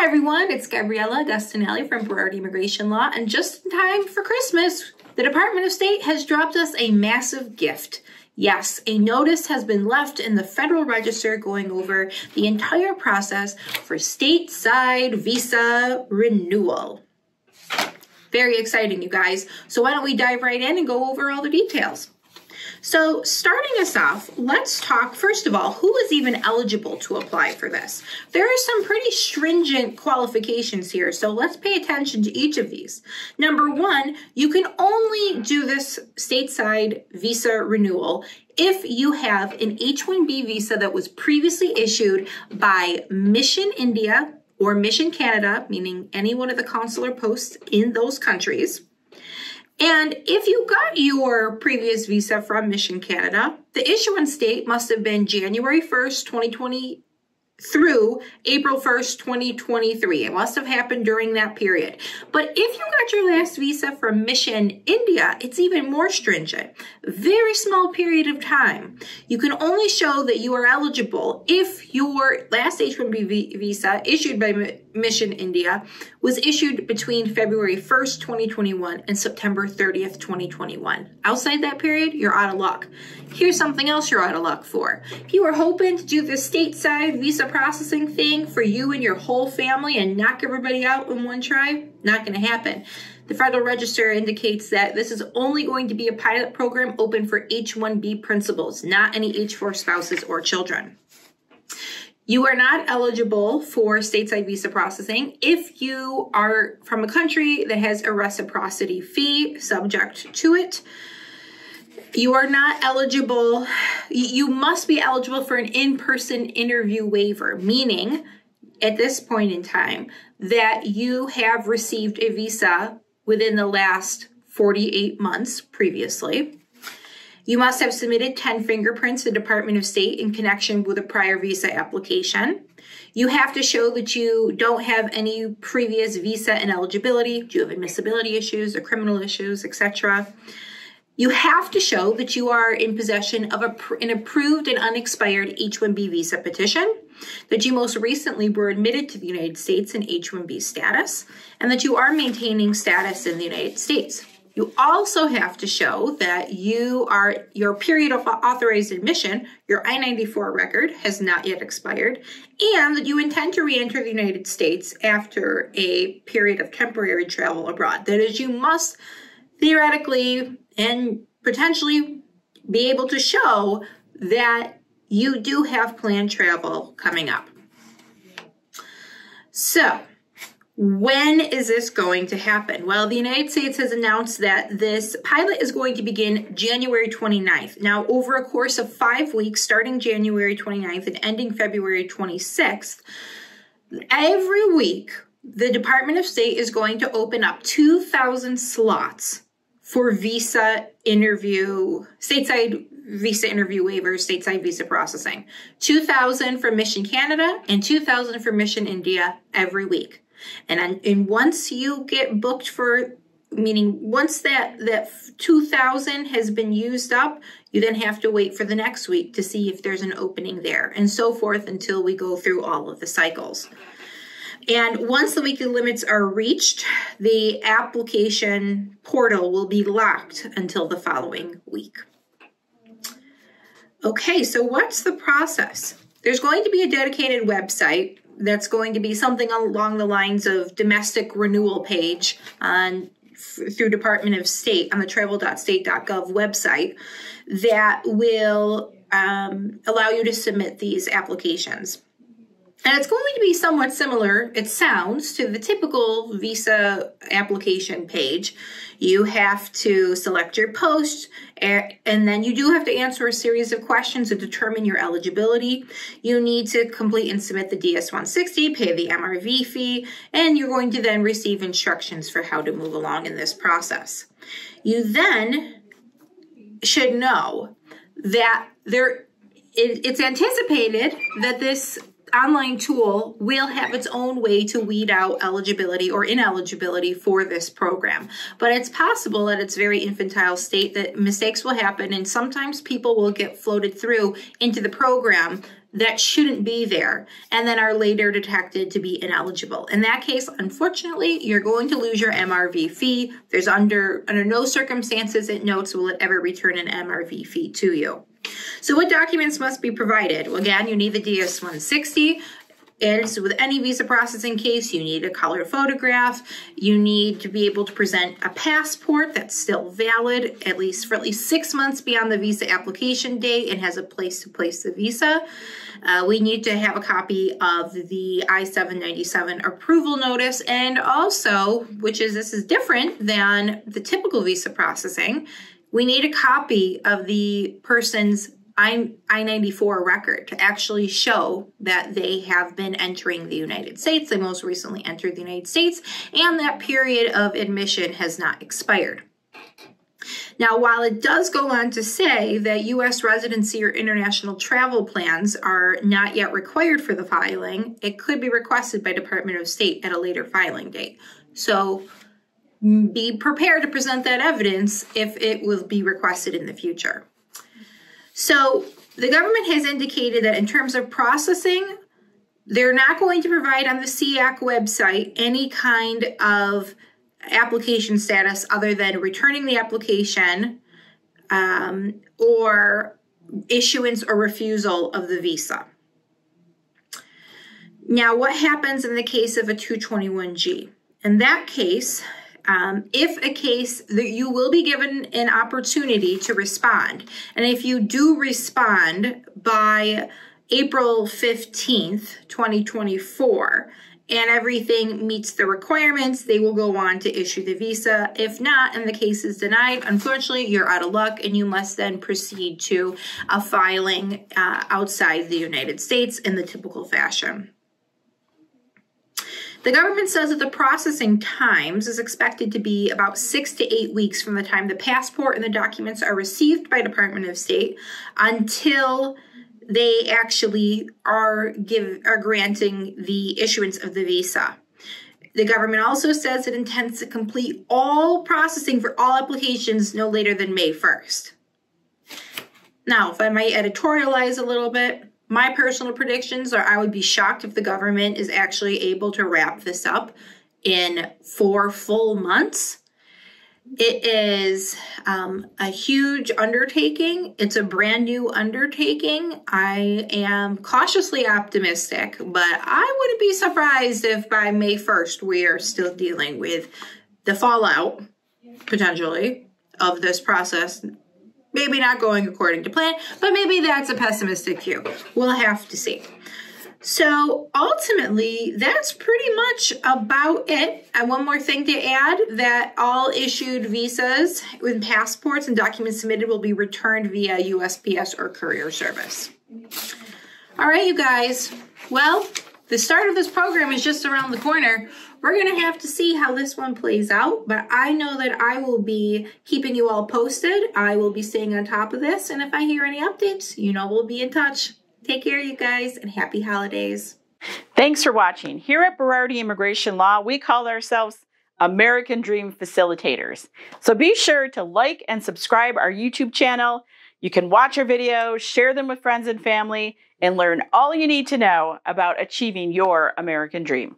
Hi everyone, it's Gabriella Agustinelli from Berardi Immigration Law, and just in time for Christmas, the Department of State has dropped us a massive gift. Yes, a notice has been left in the Federal Register going over the entire process for stateside visa renewal. Very exciting, you guys. So why don't we dive right in and go over all the details? So starting us off, let's talk, first of all, who is even eligible to apply for this? There are some pretty stringent qualifications here, so let's pay attention to each of these. Number one, you can only do this stateside visa renewal if you have an H-1B visa that was previously issued by Mission India or Mission Canada, meaning any one of the consular posts in those countries. And if you got your previous visa from Mission Canada, the issuance date must have been January 1st, 2020 through April 1st, 2023. It must have happened during that period. But if you got your last visa from Mission India, it's even more stringent. Very small period of time. You can only show that you are eligible if your last H-1B visa issued by Mission India was issued between February 1st, 2021 and September 30th, 2021. Outside that period, you're out of luck. Here's something else you're out of luck for. If you were hoping to do the stateside visa processing thing for you and your whole family and knock everybody out in one try, not going to happen. The Federal Register indicates that this is only going to be a pilot program open for H-1B principals, not any H-4 spouses or children. You are not eligible for stateside visa processing if you are from a country that has a reciprocity fee subject to it. You are not eligible, you must be eligible for an in-person interview waiver, meaning at this point in time that you have received a visa within the last 48 months previously. You must have submitted 10 fingerprints to the Department of State in connection with a prior visa application. You have to show that you don't have any previous visa ineligibility. Do you have admissibility issues or criminal issues, etc.? You have to show that you are in possession of an approved and unexpired H-1B visa petition, that you most recently were admitted to the United States in H-1B status, and that you are maintaining status in the United States. You also have to show that your period of authorized admission, your I-94 record, has not yet expired, and that you intend to re-enter the United States after a period of temporary travel abroad. That is, you must theoretically and potentially be able to show that you do have planned travel coming up. So, when is this going to happen? Well, the United States has announced that this pilot is going to begin January 29th. Now, over a course of 5 weeks, starting January 29th and ending February 26th, every week, the Department of State is going to open up 2,000 slots for visa interview, stateside visa interview waivers, stateside visa processing. 2,000 for Mission Canada and 2,000 for Mission India every week. And once you get booked for, meaning once that 2,000 has been used up, you then have to wait for the next week to see if there's an opening there, and so forth until we go through all of the cycles. And once the weekly limits are reached, the application portal will be locked until the following week. Okay, so what's the process? There's going to be a dedicated website that's going to be something along the lines of domestic renewal page through Department of State on the travel.state.gov website that will allow you to submit these applications. And it's going to be somewhat similar, it sounds, to the typical visa application page. You have to select your post, and then you do have to answer a series of questions to determine your eligibility. You need to complete and submit the DS-160, pay the MRV fee, and you're going to then receive instructions for how to move along in this process. You then should know that it's anticipated that this online tool will have its own way to weed out eligibility or ineligibility for this program. But it's possible at its very infantile state that mistakes will happen, and sometimes people will get floated through into the program that shouldn't be there and then are later detected to be ineligible. In that case, unfortunately, you're going to lose your MRV fee. There's under no circumstances it notes will it ever return an MRV fee to you. So what documents must be provided? Well, again, you need the DS-160. As with any visa processing case, you need a color photograph. You need to be able to present a passport that's still valid for at least 6 months beyond the visa application date and has a place to place the visa. We need to have a copy of the I-797 approval notice, and also, this is different than the typical visa processing, we need a copy of the person's I-94 record to actually show that they have been entering the United States. They most recently entered the United States, and that period of admission has not expired. Now, while it does go on to say that U.S. residency or international travel plans are not yet required for the filing, it could be requested by Department of State at a later filing date. So be prepared to present that evidence if it will be requested in the future. So the government has indicated that in terms of processing, they're not going to provide on the SEAC website any kind of application status other than returning the application or issuance or refusal of the visa. Now, what happens in the case of a 221G? In that case, if a case that you will be given an opportunity to respond, and if you do respond by April 15th, 2024, and everything meets the requirements, they will go on to issue the visa. If not, and the case is denied, unfortunately, you're out of luck, and you must then proceed to a filing outside the United States in the typical fashion. The government says that the processing times is expected to be about 6 to 8 weeks from the time the passport and the documents are received by Department of State until they actually are granting the issuance of the visa. The government also says it intends to complete all processing for all applications no later than May 1st. Now, if I might editorialize a little bit, my personal predictions are I would be shocked if the government is actually able to wrap this up in 4 full months. It is a huge undertaking. It's a brand new undertaking. I am cautiously optimistic, but I wouldn't be surprised if by May 1st we are still dealing with the fallout, potentially, of this process. Maybe not going according to plan, but maybe that's a pessimistic view. We'll have to see. So ultimately, that's pretty much about it. And one more thing to add, that all issued visas with passports and documents submitted will be returned via USPS or courier service. All right, you guys. Well, the start of this program is just around the corner. We're going to have to see how this one plays out, but I know that I will be keeping you all posted. I will be staying on top of this, and if I hear any updates, you know we'll be in touch. Take care, you guys, and happy holidays. Thanks for watching. Here at Berardi Immigration Law, we call ourselves American Dream Facilitators. So be sure to like and subscribe our YouTube channel. You can watch our videos, share them with friends and family, and learn all you need to know about achieving your American dream.